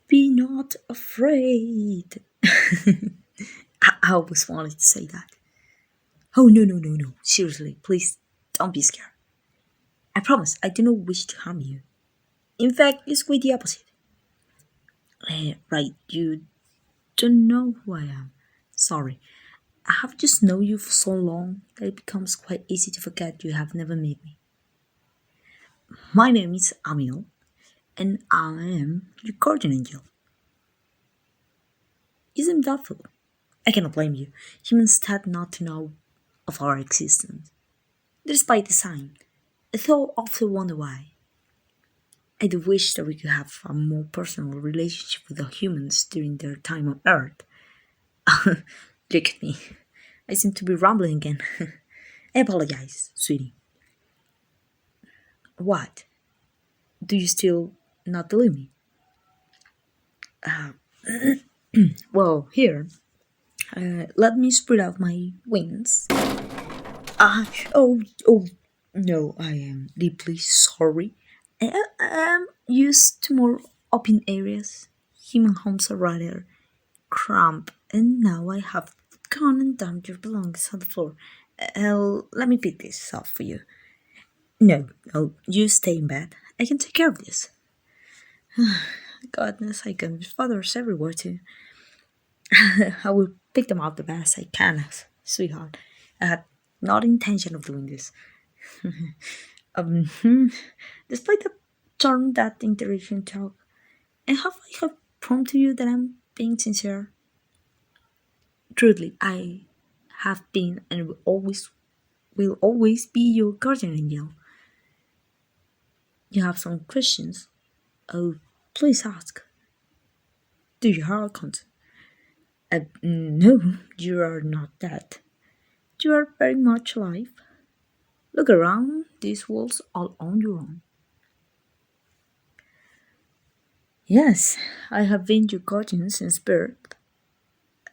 Be not afraid. I always wanted to say that. Oh, no, no, no, no. Seriously, please don't be scared. I promise I do not wish to harm you. In fact, it's quite the opposite. Right, you don't know who I am. Sorry. I have just known you for so long that it becomes quite easy to forget you have never met me. My name is Amil, and I am your guardian angel. You seem doubtful. I cannot blame you. Humans tend not to know of our existence. Despite the sign, I though often wonder why. I do wish that we could have a more personal relationship with the humans during their time on Earth. Look at me. I seem to be rambling again. I apologize, sweetie. What? Do you still not believe me? Well, here, let me spread out my wings. Ah, oh, no, I am deeply sorry. I am used to more open areas. Human homes are rather cramped, and now I have gone and dumped your belongings on the floor. Let me pick this up for you. No, no, you stay in bed. I can take care of this. Goodness, I can with fathers everywhere too. I will pick them up the best I can, sweetheart. I had not intention of doing this. Hmm, despite the turn that interaction took, and have proven to you that I'm being sincere. Truly, I have been and will always be your guardian angel. You have some questions? Oh, please ask. Do you have a consent? No, you are not that. You are very much alive. Look around, this world's all on your own. Yes, I have been your guardian since birth.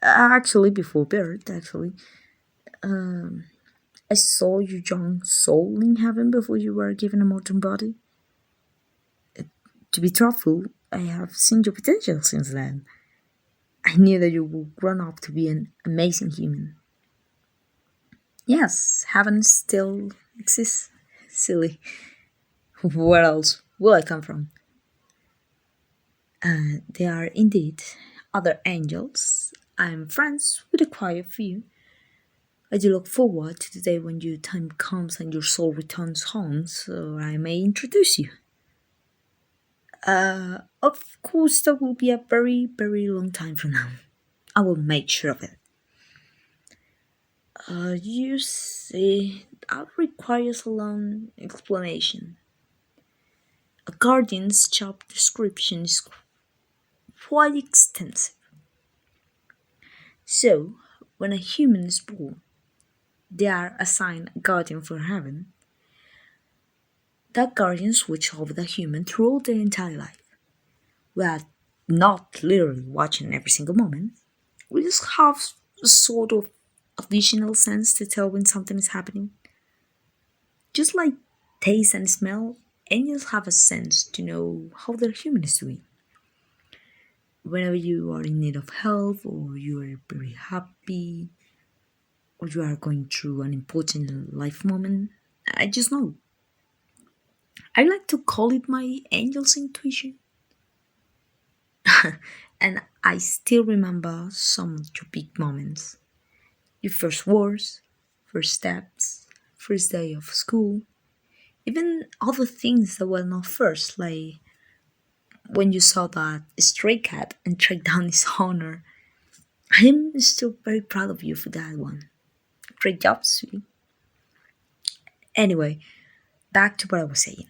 Actually, before birth, actually. I saw your young soul in heaven before you were given a mortal body. To be truthful, I have seen your potential since then. I knew that you would grow up to be an amazing human. Yes, heaven still exists. Silly. Where else will I come from? There are indeed other angels. I'm friends with a quite few. I do look forward to the day when your time comes and your soul returns home so I may introduce you. Of course, that will be a very, very long time from now. I will make sure of it. You see, that requires a long explanation. A guardian's job description is quite extensive. So, when a human is born, they are assigned a guardian for heaven. That guardians watch over the human throughout their entire life. We are not literally watching every single moment. We just have a sort of additional sense to tell when something is happening. Just like taste and smell, angels have a sense to know how their human is doing. Whenever you are in need of help, or you are very happy, or you are going through an important life moment, I just know. I like to call it my angel's intuition. And I still remember some of your big moments. Your first words, first steps, first day of school, even other things that were not first, like when you saw that stray cat and tracked down his honor. I am still very proud of you for that one. Great job, sweetie. Anyway, back to what I was saying.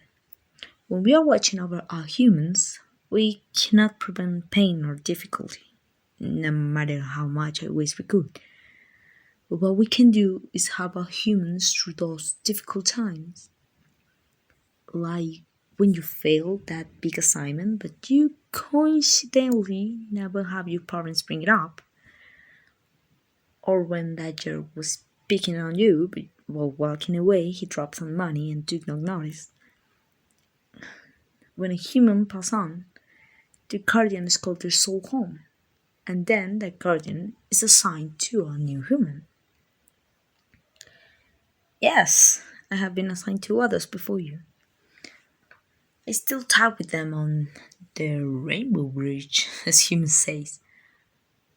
When we are watching over our humans, we cannot prevent pain or difficulty, no matter how much I wish we could. But what we can do is help our humans through those difficult times. Like when you fail that big assignment, but you coincidentally never have your parents bring it up. Or when that jerk was picking on you, but while walking away, he dropped some money and took no notice. When a human passes on, the guardian is called their soul home, and then that guardian is assigned to a new human. Yes, I have been assigned to others before you. I still talk with them on the rainbow bridge, as humans says.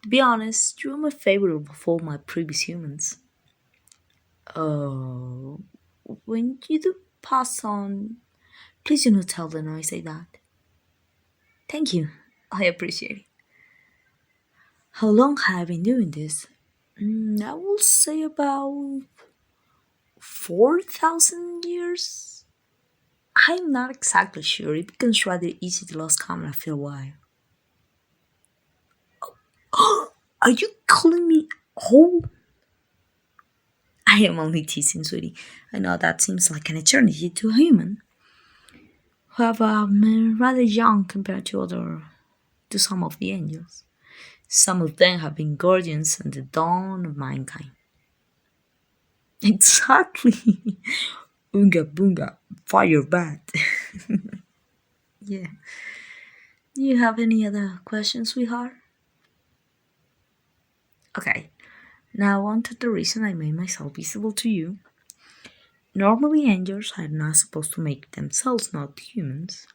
To be honest, you are my favorite of all my previous humans. Oh, when you do pass on, please do not tell them I say that. Thank you. I appreciate it. How long have I been doing this? I will say about 4,000 years? I'm not exactly sure. It becomes rather easy to lose count after a while. Are you calling me old? I am only teasing, sweetie. I know that seems like an eternity to a human. However, I'm rather young compared to some of the angels. Some of them have been guardians since the dawn of mankind. Exactly. Oonga boonga, fire bat. Yeah. Do you have any other questions, sweetheart? Okay. Now on to the reason I made myself visible to you. Normally, angels are not supposed to make themselves not humans.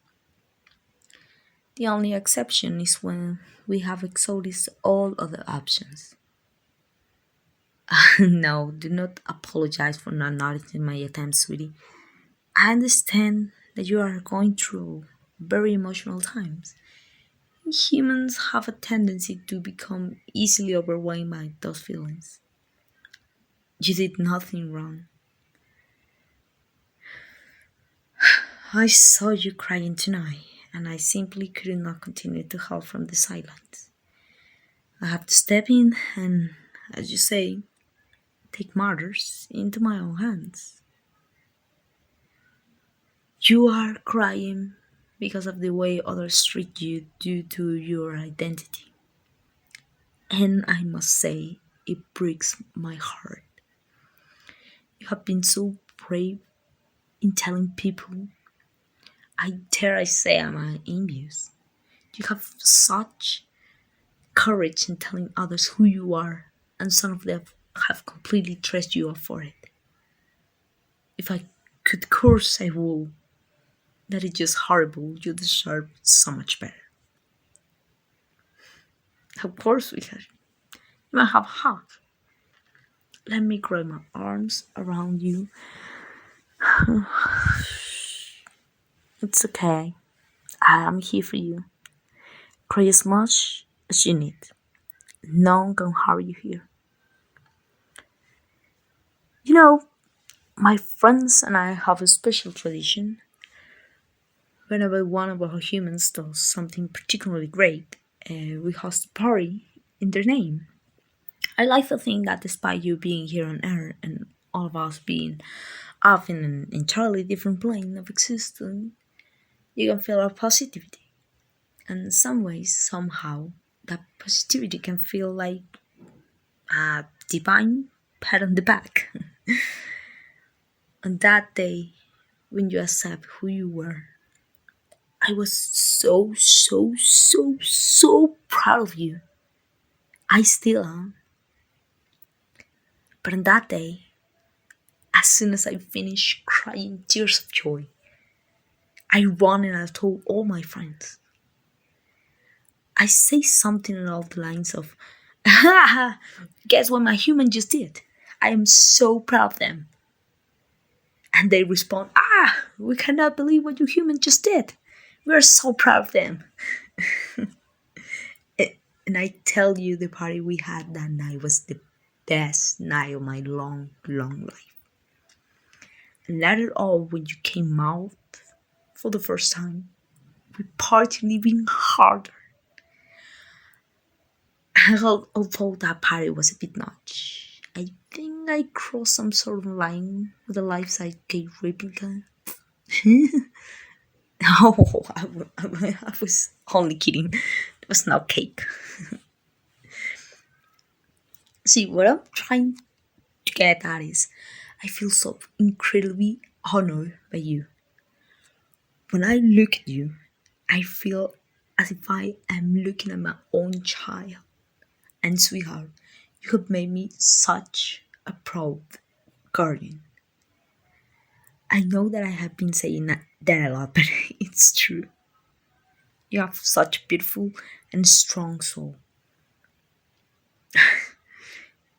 The only exception is when we have exhausted all other options. No, do not apologize for not noticing my attempts, sweetie. I understand that you are going through very emotional times. Humans have a tendency to become easily overwhelmed by those feelings. You did nothing wrong. I saw you crying tonight, and I simply could not continue to help from the silence. I have to step in and, as you say, take matters into my own hands. You are crying because of the way others treat you due to your identity. And I must say, it breaks my heart. You have been so brave in telling people, I dare I say I'm envious. You have such courage in telling others who you are, and some of them have completely dressed you up for it. If I could curse, I would. That is just horrible. You deserve so much better. Of course we can. You might have a hug. Let me grab my arms around you. It's okay. I am here for you. Cry as much as you need. No one can harm you here. You know, my friends and I have a special tradition. Whenever one of our humans does something particularly great, we host a party in their name. I like to think that despite you being here on Earth and all of us being off in an entirely different plane of existence, you can feel our positivity. And in some ways, somehow, that positivity can feel like a divine pat on the back. On that day, when you accept who you were, I was so proud of you. I still am. But on that day, as soon as I finished crying tears of joy, I ran and I told all my friends. I say something along the lines of, guess what my human just did? I am so proud of them. And they respond, we cannot believe what your human just did. We are so proud of them. And I tell you, the party we had that night was the best night of my long life. And later on, when you came out for the first time, we partied even harder. Although that party was a bit much, I think I crossed some sort of line with a life-size cake replica. Oh, I was only kidding. It was not cake. See, what I'm trying to get at is, I feel so incredibly honored by you. When I look at you, I feel as if I am looking at my own child. And sweetheart, you have made me such a proud guardian. I know that I have been saying that a lot, but it's true. You have such a beautiful and strong soul.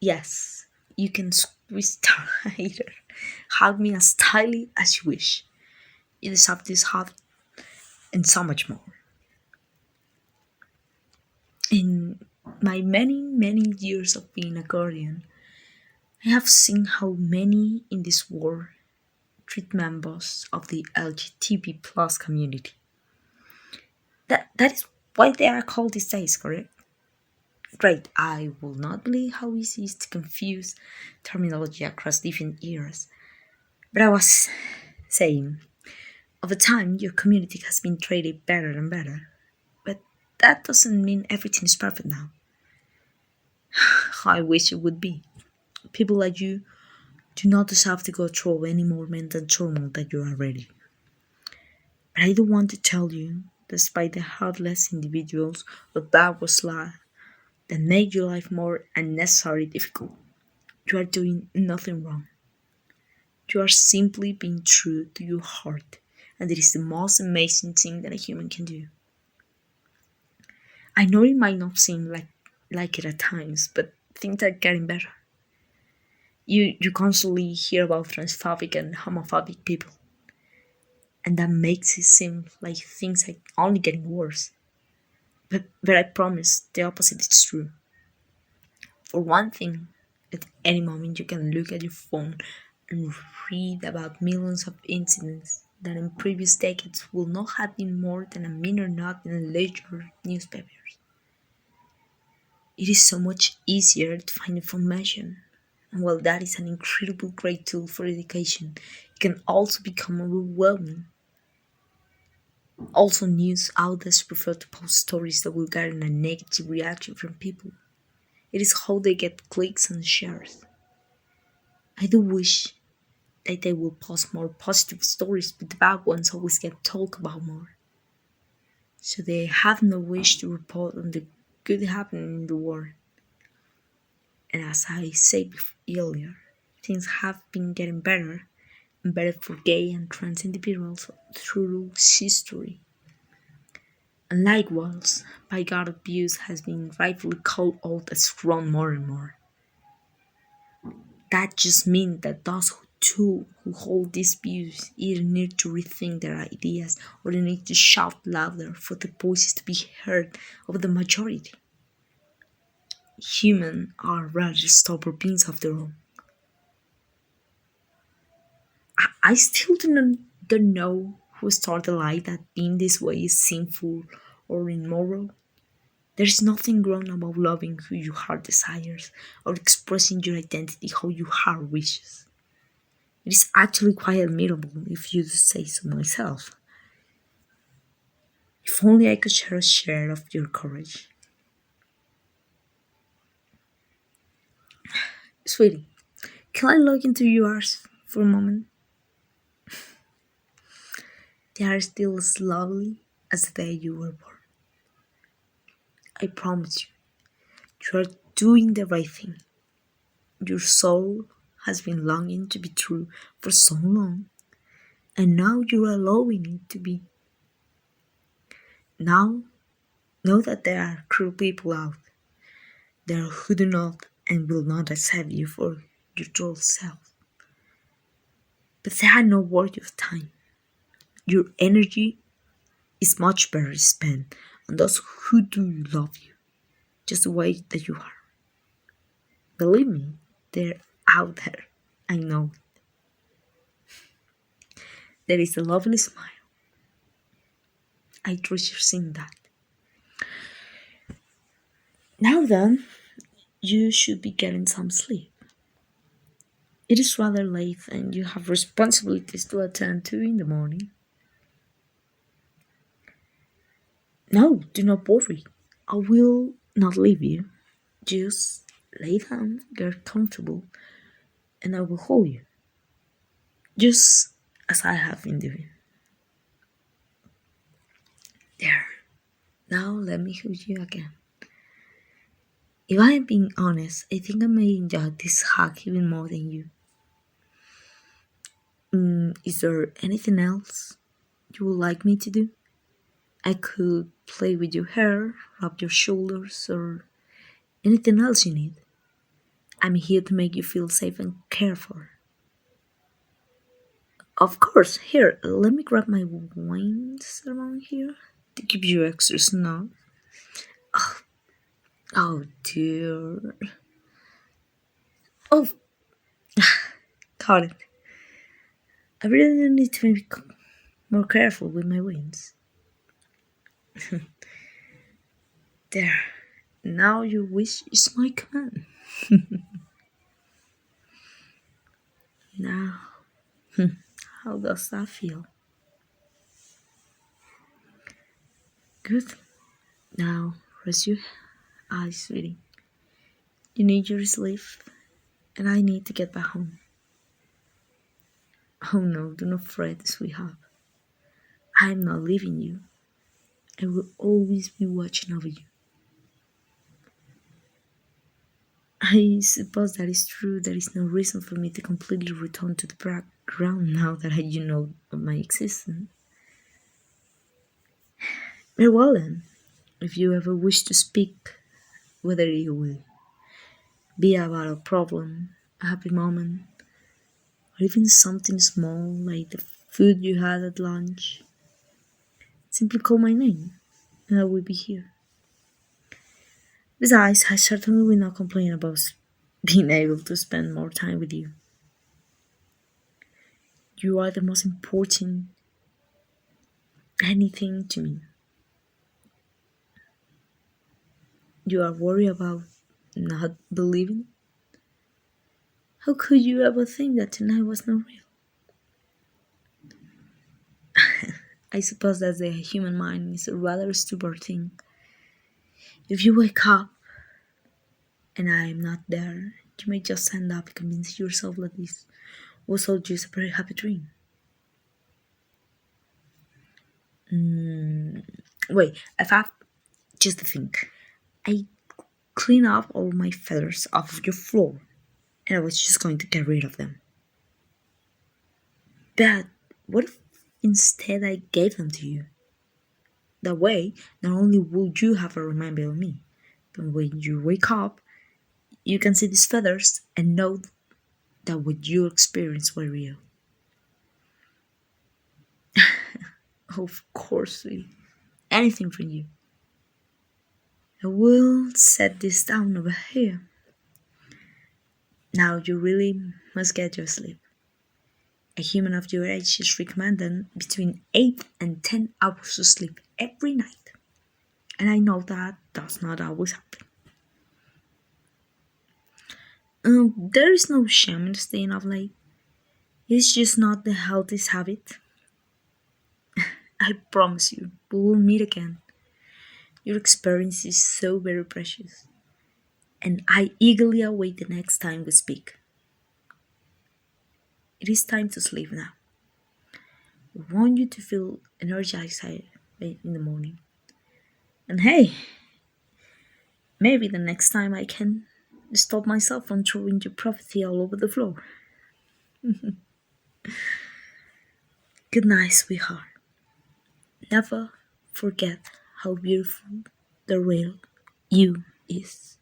Yes, you can squeeze tighter, hug me as tightly as you wish. You deserve this hug and so much more. In my many, many years of being a guardian, I have seen how many in this world treat members of the LGBT plus community. That is why they are called these days, correct? Great, I will not believe how easy it is to confuse terminology across different eras. But I was saying, over time, your community has been treated better and better. But that doesn't mean everything is perfect now. I wish it would be. People like you do not deserve to go through any more mental turmoil than you are already. But I do want to tell you, despite the heartless individuals of that was life that make your life more unnecessarily difficult, you are doing nothing wrong. You are simply being true to your heart, and it is the most amazing thing that a human can do. I know it might not seem like it at times, but things are getting better. You constantly hear about transphobic and homophobic people, and that makes it seem like things are only getting worse. But I promise the opposite is true. For one thing, at any moment you can look at your phone and read about millions of incidents that in previous decades will not have been more than a minor note in a ledger newspapers. It is so much easier to find information. And while that is an incredible great tool for education, it can also become overwhelming. Also, news outlets prefer to post stories that will garner a negative reaction from people. It is how they get clicks and shares. I do wish that they will post more positive stories, but the bad ones always get talked about more. So they have no wish to report on the good happening in the world. And as I said earlier, things have been getting better and better for gay and trans individuals through history. And likewise, bygone abuse has been rightfully called out as wrong more and more. That just means that those who hold these views either need to rethink their ideas or they need to shout louder for the voices to be heard of the majority. Humans are rather stubborn beings after all. I still don't know who started the lie that being this way is sinful or immoral. There is nothing wrong about loving who your heart desires or expressing your identity how your heart wishes. It is actually quite admirable if you say so myself. If only I could share a share of your courage. Sweetie, can I look into your eyes for a moment? They are still as lovely as the day you were born. I promise you, you are doing the right thing. Your soul has been longing to be true for so long, and now you're allowing it to be. Now, know that there are cruel people out there who do not and will not accept you for your true self. But they are not worth your time. Your energy is much better spent on those who do love you, just the way that you are. Believe me, they're out there. I know. There is a lovely smile. I trust you're seeing that. Now then, you should be getting some sleep. It is rather late and you have responsibilities to attend to in the morning. No, do not worry. I will not leave you. Just lay down, get comfortable, and I will hold you. Just as I have been doing. There. Now let me hug you again. If I am being honest, I think I may enjoy this hug even more than you. Is there anything else you would like me to do? I could play with your hair, rub your shoulders, or anything else you need. I'm here to make you feel safe and cared for. Of course, here, let me grab my wings around here to keep you extra snug. Oh dear. Oh, got it. I really need to be more careful with my wings. There. Now your wish is my command. Now, how does that feel? Good. Now, rest your eyes, sweetie. You need your sleep, and I need to get back home. Oh no, do not fret, sweetheart. I'm not leaving you. I will always be watching over you. I suppose that is true. There is no reason for me to completely return to the background now that you know of my existence. Very well then. If you ever wish to speak, whether it will be about a problem, a happy moment, or even something small like the food you had at lunch, simply call my name and I will be here. Besides, I certainly will not complain about being able to spend more time with you. You are the most important anything to me. You are worried about not believing? How could you ever think that tonight was not real? I suppose that the human mind is a rather stupid thing. If you wake up and I am not there, you may just stand up and convince yourself that this was all just a very happy dream. Wait, I have just to think. I clean up all my feathers off of your floor, and I was just going to get rid of them. But what if instead I gave them to you? That way, not only will you have a reminder of me, but when you wake up, you can see these feathers and know that what you experienced were real. Of course, sweetie. Anything from you. I will set this down over here. Now you really must get your sleep. A human of your age is recommended between 8 and 10 hours of sleep every night. And I know that does not always happen. There is no shame in staying up late. It's just not the healthiest habit. I promise you, we will meet again. Your experience is so very precious, and I eagerly await the next time we speak. It is time to sleep now. I want you to feel energized in the morning. And hey, maybe the next time I can stop myself from throwing your prophecy all over the floor. Good night, sweetheart. Never forget how beautiful the real you is.